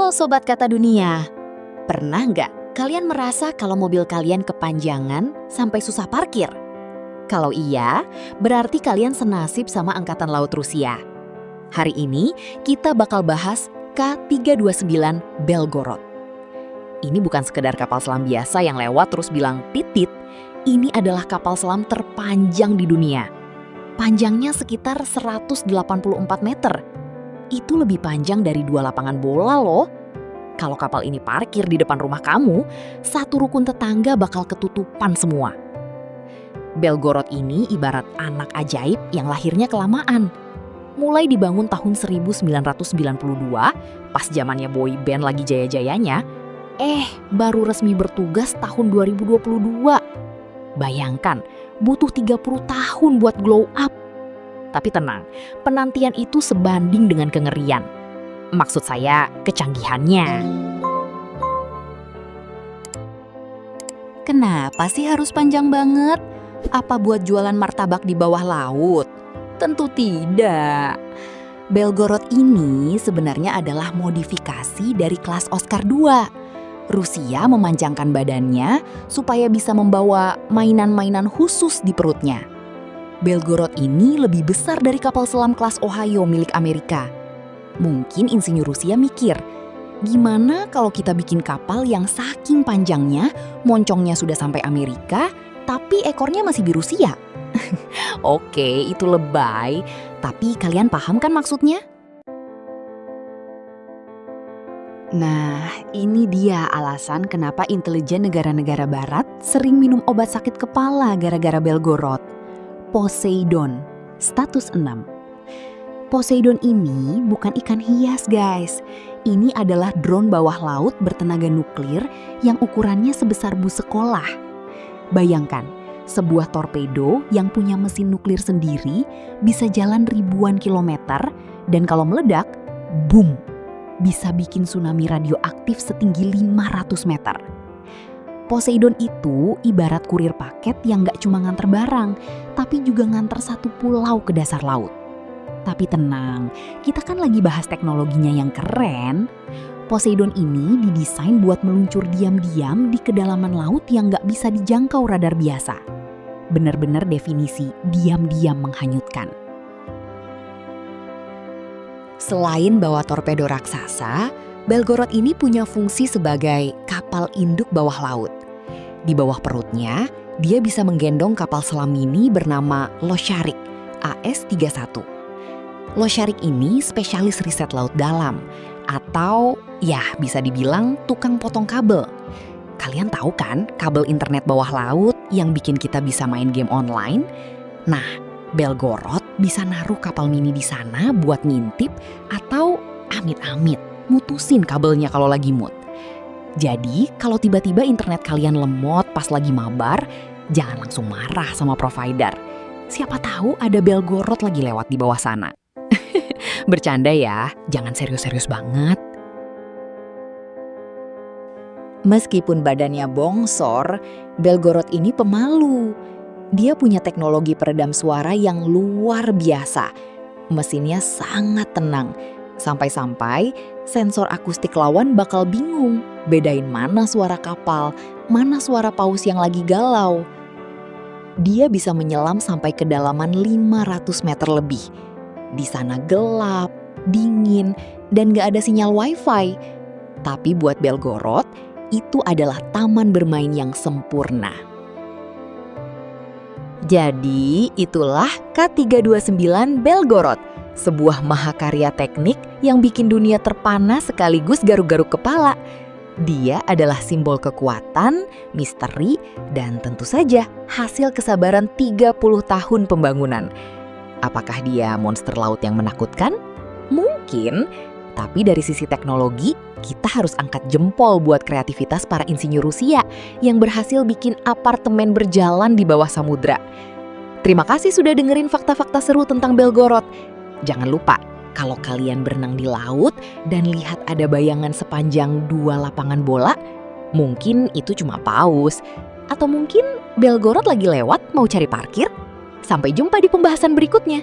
Halo Sobat Kata Dunia, pernah nggak kalian merasa kalau mobil kalian kepanjangan sampai susah parkir? Kalau iya, berarti kalian senasib sama Angkatan Laut Rusia. Hari ini kita bakal bahas K-329 Belgorod. Ini bukan sekedar kapal selam biasa yang lewat terus bilang titit. Ini adalah kapal selam terpanjang di dunia. Panjangnya sekitar 184 meter. Itu lebih panjang dari 2 lapangan bola loh. Kalau kapal ini parkir di depan rumah kamu, satu rukun tetangga bakal ketutupan semua. Belgorod ini ibarat anak ajaib yang lahirnya kelamaan. Mulai dibangun tahun 1992, pas zamannya boy band lagi jaya-jayanya, baru resmi bertugas tahun 2022. Bayangkan, butuh 30 tahun buat glow up. Tapi tenang, penantian itu sebanding dengan kengerian. Maksud saya, kecanggihannya. Kenapa sih harus panjang banget? Apa buat jualan martabak di bawah laut? Tentu tidak. Belgorod ini sebenarnya adalah modifikasi dari kelas Oscar II. Rusia memanjangkan badannya supaya bisa membawa mainan-mainan khusus di perutnya. Belgorod ini lebih besar dari kapal selam kelas Ohio milik Amerika. Mungkin insinyur Rusia mikir, gimana kalau kita bikin kapal yang saking panjangnya, moncongnya sudah sampai Amerika, tapi ekornya masih di Rusia? Oke, itu lebay, tapi kalian paham kan maksudnya? Nah, ini dia alasan kenapa intelijen negara-negara barat sering minum obat sakit kepala gara-gara Belgorod. Poseidon, status 6. Poseidon ini bukan ikan hias guys. Ini adalah drone bawah laut bertenaga nuklir yang ukurannya sebesar bus sekolah. Bayangkan, sebuah torpedo yang punya mesin nuklir sendiri bisa jalan ribuan kilometer dan kalau meledak, boom, bisa bikin tsunami radioaktif setinggi 500 meter. Poseidon itu ibarat kurir paket yang gak cuma nganter barang, tapi juga nganter satu pulau ke dasar laut. Tapi tenang, kita kan lagi bahas teknologinya yang keren. Poseidon ini didesain buat meluncur diam-diam di kedalaman laut yang gak bisa dijangkau radar biasa. Bener-bener definisi diam-diam menghanyutkan. Selain bawa torpedo raksasa, Belgorod ini punya fungsi sebagai kapal induk bawah laut. Di bawah perutnya, dia bisa menggendong kapal selam mini bernama Losharik AS-31. Losharik ini spesialis riset laut dalam, atau ya bisa dibilang tukang potong kabel. Kalian tahu kan kabel internet bawah laut yang bikin kita bisa main game online? Nah, Belgorod bisa naruh kapal mini di sana buat ngintip atau amit-amit mutusin kabelnya kalau lagi mood. Jadi, kalau tiba-tiba internet kalian lemot pas lagi mabar, jangan langsung marah sama provider. Siapa tahu ada Belgorod lagi lewat di bawah sana. Bercanda ya, jangan serius-serius banget. Meskipun badannya bongsor, Belgorod ini pemalu. Dia punya teknologi peredam suara yang luar biasa. Mesinnya sangat tenang. Sampai-sampai sensor akustik lawan bakal bingung bedain mana suara kapal, mana suara paus yang lagi galau. Dia bisa menyelam sampai kedalaman 500 meter lebih. Di sana gelap, dingin, dan gak ada sinyal wifi. Tapi buat Belgorod, itu adalah taman bermain yang sempurna. Jadi itulah K-329 Belgorod. Sebuah mahakarya teknik yang bikin dunia terpana sekaligus garuk-garuk kepala. Dia adalah simbol kekuatan, misteri, dan tentu saja hasil kesabaran 30 tahun pembangunan. Apakah dia monster laut yang menakutkan? Mungkin, tapi dari sisi teknologi, kita harus angkat jempol buat kreativitas para insinyur Rusia yang berhasil bikin apartemen berjalan di bawah samudra. Terima kasih sudah dengerin fakta-fakta seru tentang Belgorod. Jangan lupa, kalau kalian berenang di laut dan lihat ada bayangan sepanjang 2 lapangan bola, mungkin itu cuma paus. Atau mungkin Belgorod lagi lewat mau cari parkir. Sampai jumpa di pembahasan berikutnya.